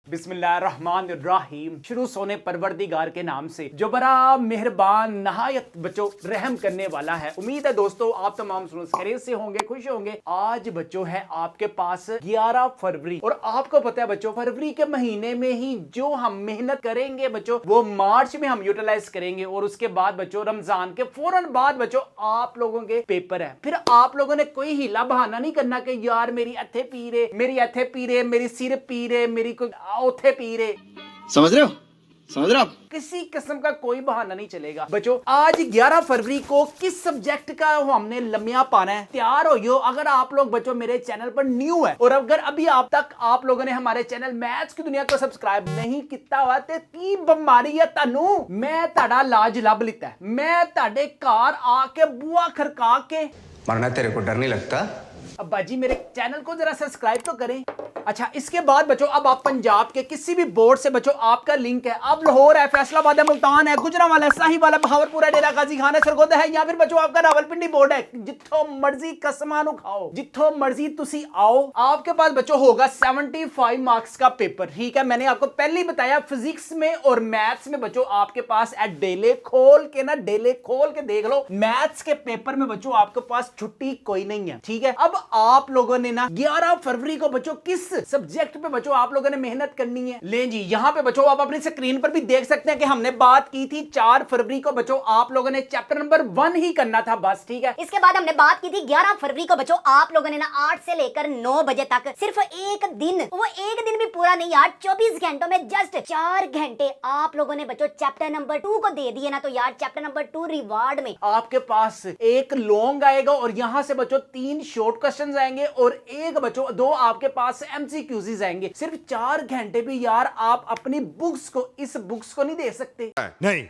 बिस्मिल्लाहिर्रहमानिर्रहीम। शुरू सोने परवरदिगार के नाम से जो बड़ा मेहरबान नहायत बच्चों रहम करने वाला है। उम्मीद है दोस्तों आप तमाम खैरियत से होंगे, खुश होंगे। आज बच्चों है आपके पास 11 फरवरी और आपको पता है बच्चों फरवरी के महीने में ही जो हम मेहनत करेंगे बच्चों वो मार्च में हम यूटिलाइज करेंगे और उसके बाद बच्चों रमजान के फौरन बाद बच्चों आप लोगों के पेपर है। फिर आप लोगों ने कोई हीला बहाना नहीं करना कि यार मेरी अथे पी रहे, मेरी अथे पी रहे, मेरी सिर पी रहे, मेरी कोई उथे पी रहे। समझ रहे हो? समझ रहे हो आप? किसी किस्म का कोई बहाना नहीं चलेगा बच्चों। आज 11 फरवरी को किस सब्जेक्ट का हमने लम्या पाना है, तैयार हो यो। अगर आप लोग बच्चों मेरे चैनल पर न्यू है और अगर अभी आप तक आप लोगों ने हमारे चैनल मैथ्स की दुनिया को सब्सक्राइब नहीं किया हुआ तो की बीमारी है तानू। मैं ताड़ा लाज लब लिता है, मैं ताड़े कार आके बुआ खड़का के मरना तेरे को डर नहीं लगता? अब्बा जी मेरे चैनल को जरा सब्सक्राइब तो करें। अच्छा इसके बाद बच्चों अब आप पंजाब के किसी भी बोर्ड से बच्चों आपका लिंक है, अब लाहौर है, फैसलाबाद है, मुल्तान है, गुजरांवाला है, साहिवाल है, बहावरपुर है, डेरा गाजी खान है, सरगोदा है, या फिर बच्चों आपका रावलपिंडी बोर्ड है। जिथों मर्जी कसमानु खाओ, जिथों मर्जी तुसी आओ। आपके पास बच्चों होगा 75 मार्क्स का पेपर। ठीक है, मैंने आपको पहले ही बताया फिजिक्स में और मैथ्स में बच्चों आपके पास डेले खोल के देख लो। मैथ्स के पेपर में बच्चों आपके पास छुट्टी कोई नहीं है। ठीक है, अब आप लोगों ने ना 11 फरवरी को बच्चों किस सब्जेक्ट पे बच्चों आप लोगों ने मेहनत करनी है। ले जी यहां पे बच्चों आप अपनी स्क्रीन पर भी देख सकते हैं कि हमने बात की थी 4 फरवरी को बच्चों आप लोगों ने चैप्टर नंबर 1 ही करना था बस। ठीक है, इसके बाद हमने बात की थी 11 फरवरी को बच्चों आप लोगों ने ना 8 से लेकर 9 बजे तक सिर्फ एक दिन, वो एक दिन भी पूरा नहीं यार, 24 घंटों में जस्ट 4 घंटे आप लोगों ने बच्चों चैप्टर नंबर 2 को दे दिए ना। तो यार चैप्टर नंबर 2 रिवार्ड में आपके पास एक लॉन्ग आएगा और यहां से बच्चों 3 शॉर्ट क्वेश्चंस आएंगे और एक बच्चों 2 आपके पास एमसीक्यूज आएंगे। सिर्फ 4 घंटे भी यार आप अपनी बुक्स को, इस बुक्स को नहीं दे सकते नहीं।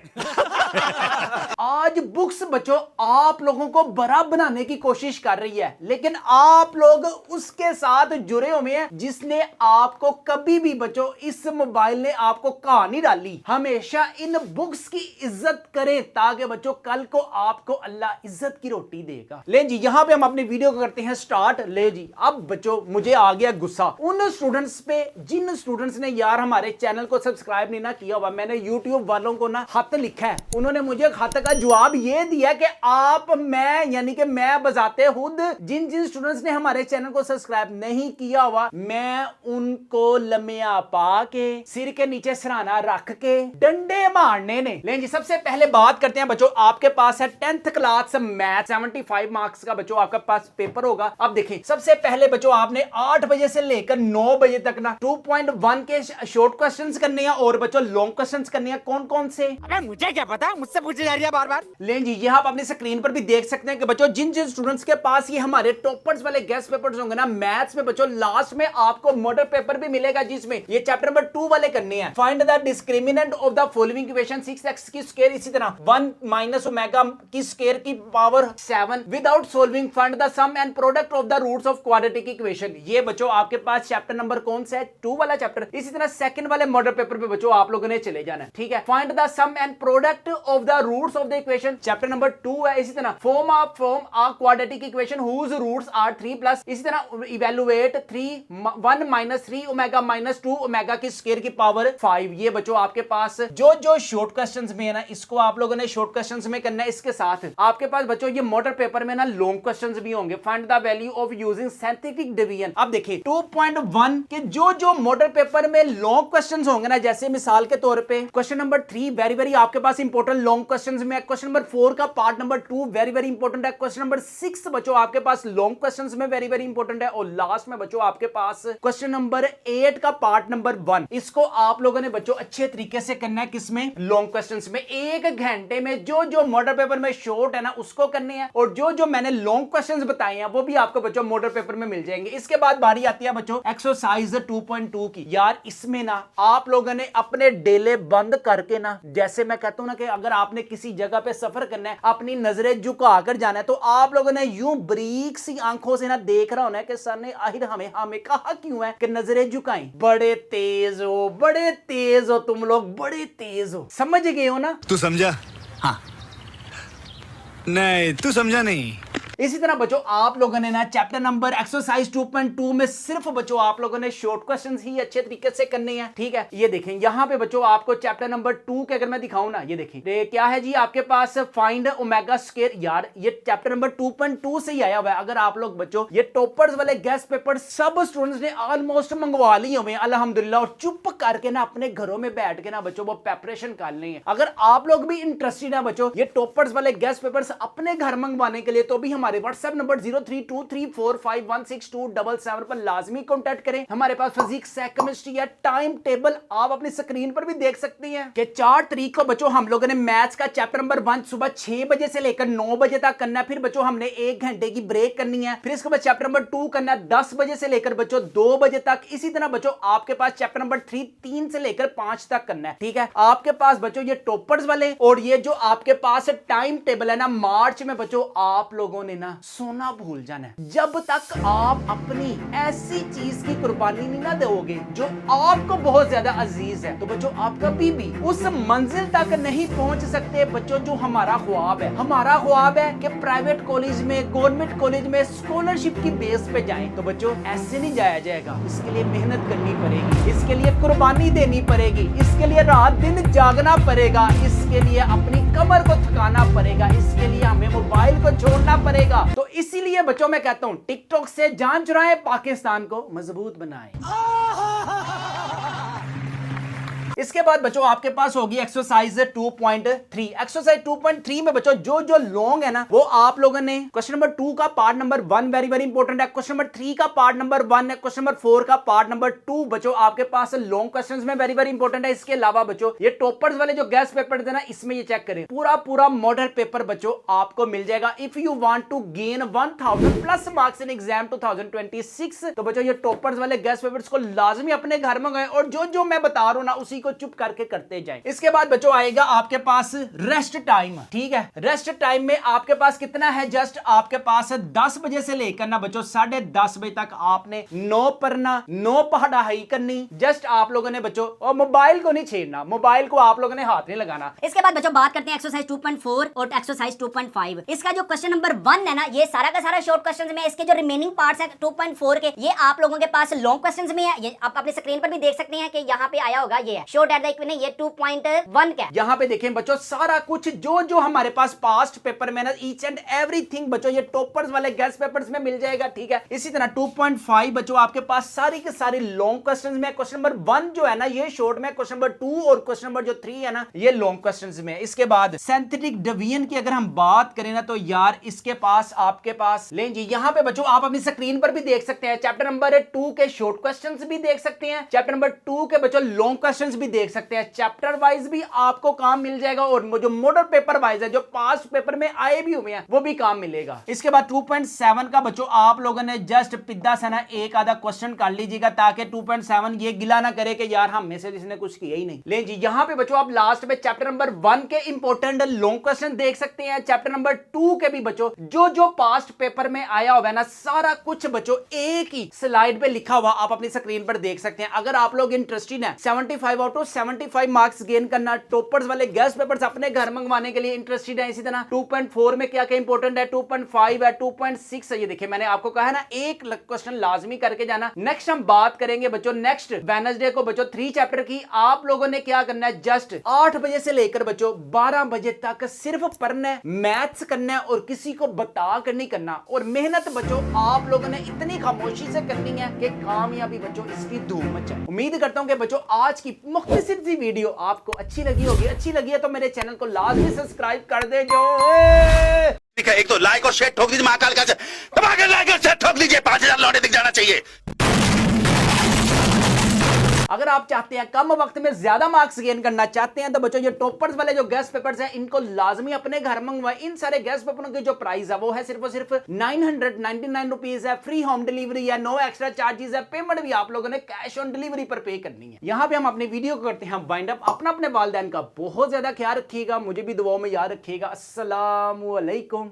आज बुक्स बच्चों आप लोगों को बड़ा बनाने की कोशिश कर रही है, लेकिन आप लोग उसके साथ जुड़े हुए हैं जिसने आपको कभी भी बच्चों इस मोबाइल ने आपको कहानी डाली। हमेशा इन बुक्स की इज्जत करें ताकि बच्चों कल को आपको अल्लाह इज्जत की रोटी देगा। ले जी यहां पे हम अपनी वीडियो को करते हैं स्टार्ट। ले जी अब बच्चों मुझे आ गया गुस्सा उन स्टूडेंट्स पे जिन स्टूडेंट्स ने यार हमारे चैनल को सब्सक्राइब नहीं ना किया हुआ। मैंने यूट्यूब वालों को ना खत लिखा है, उन्होंने मुझे खत का जवाब ये दिया कि आप मैं यानी कि मैं बजाते खुद जिन जिन स्टूडेंट्स ने हमारे चैनल को सब्सक्राइब नहीं किया हुआ मैं उनको लम्या पा के सिर के नीचे सराहना रख के डंडे मारने ने। लेकिन जी सबसे पहले बात करते हैं बच्चों आपके पास है 10th क्लास मैथ 75 मार्क्स का बच्चों आपके पास पेपर होगा। अब देखिए सबसे पहले बच्चों आपने 8 बजे से लेकर 9 बजे तक ना 2.1 के शॉर्ट क्वेश्चंस करने हैं और बच्चों लॉन्ग क्वेश्चंस करने हैं। कौन कौन से? अरे मुझे क्या पता, मुझसे पूछी जा रही है बार बार। लें जी ये आप अपनी स्क्रीन पर भी देख सकते हैं कि बच्चों जिन जिन स्टूडेंट्स के पास ये हमारे टॉपर्स वाले गेस्ट पेपर्स होंगे ना मैथ्स में बच्चों लास्ट में आपको मॉडल पेपर भी मिलेगा जिसमें ये चैप्टर नंबर 2 वाले करने हैं। Find the discriminant of the following equation 6x की स्क्वायर, इसी तरह 1 माइनस ओमेगा की स्क्वायर की power 7 without solving find the sum and product of the roots of quadratic equation. ये बच्चों आपके पास चैप्टर नंबर कौन सा है? 2 वाला चैप्टर। इसी तरह सेकंड वाले मॉडल पेपर पे बच्चों आप लोगों ने चले जाना है। ठीक है, find the sum and product of the roots of the equation chapter number 2 है। इसी तरह form a quadratic equation whose roots are 3 plus, इसी तरह evaluate 1 minus 3 omega minus 2 omega की स्क्वायर की पावर 5। ये बच्चों आपके पास जो जो शॉर्ट क्वेश्चंस में है ना इसको आप लोगों ने शॉर्ट क्वेश्चंस में करना है। इसके साथ आपके पास बच्चों ये मॉडल पेपर में ना लॉन्ग क्वेश्चंस भी होंगे। Find the value of using synthetic division. अब देखिए 2.1 के जो जो मॉडल पेपर में लॉन्ग क्वेश्चंस होंगे ना, जैसे मिसाल के तौर पे क्वेश्चन नंबर 3 वेरी वेरी आपके पास इंपॉर्टेंट लॉन्ग क्वेश्चंस में। क्वेश्चन नंबर 4 का part number 2 very very important है। क्वेश्चन नंबर 6 बच्चों आपके पास लॉन्ग क्वेश्चंस में वेरी वेरी इंपॉर्टेंट है। और लास्ट में बच्चों आपके पास क्वेश्चन नंबर 8 का पार्ट नंबर 1। इसको आप लोगों ने बच्चों अच्छे तरीके से करना है। किसमें? लॉन्ग क्वेश्चंस में। 1 घंटे में जो जो मॉडल पेपर में शॉर्ट है ना उसको करने हैं और जो जो मैंने लॉन्ग क्वेश्चंस बताए हैं वो भी आपको बच्चों मॉडल पेपर में मिल जाएंगे। इसके बाद बारी आती है बच्चों एक्सरसाइज 2.2 की। यार इसमें ना आप लोगों ने अपने डेले बंद करके ना, जैसे मैं कहता हूं ना कि अगर आपने किसी जगह पे सफर करना है अपनी नजरें झुका कर जाना है तो आप लोगों ने यूं बारीक सी आंखों से ना देख रहा होना है कि सर ने आखिर हमें हमें कहा क्यों है कि नजरें झुकाएं। बड़े तेज हो तुम लोग, बड़े तेज हो। समझ गए हो ना? तू समझा? हाँ। नहीं तू समझा नहीं। इसी तरह बच्चों आप लोगों ने ना चैप्टर नंबर एक्सरसाइज 2.2 में सिर्फ बच्चों आप लोगों ने शॉर्ट क्वेश्चंस ही अच्छे तरीके से करने हैं, ठीक है। ये देखें यहाँ पे बच्चों आपको चैप्टर नंबर 2 के अगर मैं दिखाऊं ना, ये देखें क्या है जी आपके पास फाइंड ओमेगा स्क्वायर। यार ये चैप्टर नंबर 2.2 से ही आया हुआ है। अगर आप लोग बच्चों ये टॉपर्स वाले गेस्ट पेपर सब स्टूडेंट्स ने ऑलमोस्ट मंगवा लिए हुए अल्हम्दुलिल्लाह, और चुप करके ना अपने घरों में बैठ के ना बच्चों वो प्रिपरेशन कर लें। अगर आप लोग भी इंटरेस्टेड है बच्चों ये टॉपर्स वाले गेस्ट पेपर्स अपने घर मंगवाने के लिए, तो भी हमारे व्हाट्सएप नंबर 0323451677 पर लाजमी कांटेक्ट करें। हमारे पास फिजिक्स है, केमिस्ट्री है, टाइम टेबल आप अपनी स्क्रीन पर भी देख सकती हैं कि 4 तारीख को बच्चों हम लोगों ने मैथ्स का चैप्टर नंबर 1 सुबह 6 बजे से लेकर 9 बजे तक करना है। फिर बच्चों हमने 1 घंटे की ब्रेक करनी है। फिर इसके बाद चैप्टर नंबर 2 करना है 10 बजे से लेकर बच्चों 2 बजे तक। इसी तरह बच्चों आपके पास चैप्टर नंबर 3 से लेकर 5 तक करना है, ठीक है। आपके पास बच्चों ये टॉपर्स वाले और ये जो आपके पास टाइम टेबल है ना, मार्च में बच्चों आप लोगों ने ना सोना भूल जाना है। जब तक आप अपनी ऐसी चीज की कुर्बानी नहीं ना दोगे जो आपको बहुत ज्यादा अजीज है, तो बच्चों आप कभी भी उस मंजिल तक नहीं पहुंच सकते बच्चों जो हमारा ख्वाब है। हमारा ख्वाब है कि प्राइवेट कॉलेज में, गवर्नमेंट कॉलेज में स्कॉलरशिप की बेस पे जाएं, तो बच्चों ऐसे नहीं जाया जाएगा। इसके लिए मेहनत करनी पड़ेगी, इसके लिए कुर्बानी देनी पड़ेगी, इसके लिए रात दिन जागना पड़ेगा, इसके लिए अपनी कमर को थकाना पड़ेगा, इसके लिए हमें मोबाइल को छोड़ना पड़ेगा। तो इसीलिए बच्चों मैं कहता हूं टिकटॉक से जान चुराएं, पाकिस्तान को मजबूत बनाएं। इसके बाद बच्चों आपके पास होगी एक्सरसाइज 2.3। एक्सरसाइज 2.3 में बच्चों जो जो लॉन्ग है ना वो आप लोगों ने क्वेश्चन नंबर 2 का part number 1 very very important है, क्वेश्चन नंबर 3 का पार्ट नंबर 1 है, क्वेश्चन नंबर 4 का पार्ट नंबर 2 बच्चों आपके पास लॉन्ग क्वेश्चंस में वेरी वेरी इंपॉर्टेंट है। इसके अलावा बच्चों ये टॉपर्स वाले जो गेस्ट पेपर थे ना, इसमें ये चेक करें पूरा मॉडल पेपर बच्चों आपको मिल जाएगा। If you want to gain 1000 plus marks in exam 2026, तो बच्चों ये टॉपर्स वाले गेस्ट पेपर्स को लाजमी अपने घर में गए और जो जो मैं बता रहा हूं ना उसी को चुप करके करते जाएं। इसके बाद बच्चों आएगा आपके पास रेस्ट टाइम, ठीक है। रेस्ट टाइम में आपके पास कितना है, जस्ट आपके पास 10 बजे से लेकर ना बच्चों 10:30 बजे तक आपने 9 पढ़ना, 9 पढ़ाई करनी। जस्ट आप लोगों ने बच्चों और मोबाइल को नहीं छेड़ना, मोबाइल को आप लोगों ने हाथ नहीं लगाना। इसके बाद बच्चों बात करते हैं एक्सरसाइज 2.4 और एक्सरसाइज 2.5। इसका जो क्वेश्चन नंबर 1 है ना, ये सारा का सारा शॉर्ट क्वेश्चंस में, इसके जो रिमेनिंग पार्ट्स हैं 2.4 के, ये आप लोगों के पास लॉन्ग क्वेश्चंस में है। ये आप अपने स्क्रीन पर भी देख सकते हैं कि यहाँ पे आया होगा, ये है शॉर्ट एट द इक्वेशन, ये 2.1 का। यहाँ पे देखें बच्चों सारा कुछ जो जो हमारे पास पास्ट पेपर में ना ईच एंड एवरीथिंग बच्चों ये टॉपर्स वाले गेस्ट पेपर्स में मिल जाएगा, ठीक है। इसी तरह 2.5 बच्चों आपके पास सारी के सारी लॉन्ग क्वेश्चंस में, क्वेश्चन नंबर 1 जो है ना ये शॉर्ट में, क्वेश्चन नंबर 2 और क्वेश्चन नंबर जो 3 है ना ये लॉन्ग क्वेश्चंस में। इसके बाद सिंथेटिक डिवीजन की अगर हम बात करें ना, तो यार इसके पास आपके पास लें जी, यहाँ पे बच्चों आप अपनी स्क्रीन पर भी देख सकते हैं चैप्टर नंबर 2 के शॉर्ट क्वेश्चंस भी देख सकते हैं, चैप्टर नंबर 2 के बच्चों लॉन्ग क्वेश्चंस भी देख सकते हैं। चैप्टर वाइज भी आपको काम मिल जाएगा और जो मॉडल पेपर वाइज है, जो पास्ट पेपर में आए भी हुए हैं, वो भी काम मिलेगा। इसके बाद 2.7 का बच्चों आप लोगों ने जस्ट पिद्दा से ना एक आधा क्वेश्चन कर लीजिएगा, ताकि 2.7 ये गिला ना करे कि यार हम में से जिसने कुछ किया ही नहीं। ले जी यहाँ पे बच्चों आप लास्ट में चैप्टर नंबर 1 के इंपॉर्टेंट लॉन्ग क्वेश्चन देख सकते हैं, चैप्टर नंबर 2 के भी बच्चों जो जो पास्ट पेपर में आया हुआ है ना सारा कुछ बच्चों एक ही स्लाइड पे लिखा हुआ आप अपनी स्क्रीन पर देख सकते हैं। अगर आप लोग इंटरेस्टेड हैं 75 आउट ऑफ 75 मार्क्स गेन करना, टॉपर्स वाले गेस्ट पेपर्स अपने घर मंगवाने के लिए इंटरेस्टेड है, इसी तरह 2.4 में क्या क्या इंपॉर्टेंट है, 2.5 है, 2.6 है, ये देखिए मैंने आपको कहा है ना एक क्वेश्चन लाजमी करके जाना। नेक्स्ट हम बात करेंगे बच्चों नेक्स्ट वेडनेसडे को बच्चों 3 चैप्टर की। आप लोगों ने क्या करना है, जस्ट 8 बजे से लेकर बच्चों 12 बजे तक सिर्फ पढ़ना है, मैथ्स करना है और किसी को बता कर नहीं करना। और मेहनत बच्चों आप लोगों ने इतनी खामोशी से करनी है कि कामयाबी बच्चों इसकी धूम मचाए। उम्मीद करता हूं कि बच्चों आज की मुख्तसर सी वीडियो आपको अच्छी लगी होगी। अच्छी लगी है तो मेरे चैनल को लाजमी सब्सक्राइब कर दे जो। ठीक है, एक तो लाइक और शेयर ठोक दीजिए, महाकाल का दबा के लाइक और शेयर ठोक दीजिए, 5000 लौटे दिख जाना चाहिए। अगर आप चाहते हैं कम वक्त में ज्यादा मार्क्स गेन करना चाहते हैं, तो बच्चों ये टॉपर्स वाले जो गेस्ट पेपर्स हैं इनको लाजमी अपने घर मंगवाएं। इन सारे गेस्ट पेपरों की जो प्राइस है वो है सिर्फ और सिर्फ 999 रुपीज है। फ्री होम डिलीवरी है, नो एक्स्ट्रा चार्जेस है, पेमेंट भी आप लोगों ने कैश ऑन डिलीवरी पर पे करनी है। यहाँ पे हम अपनी वीडियो को करते हैं वाइंड अप। अपना अपने वालिदैन का बहुत ज्यादा ख्याल रखिएगा, मुझे भी दुआओं में याद रखिएगा। अस्सलाम वालेकुम।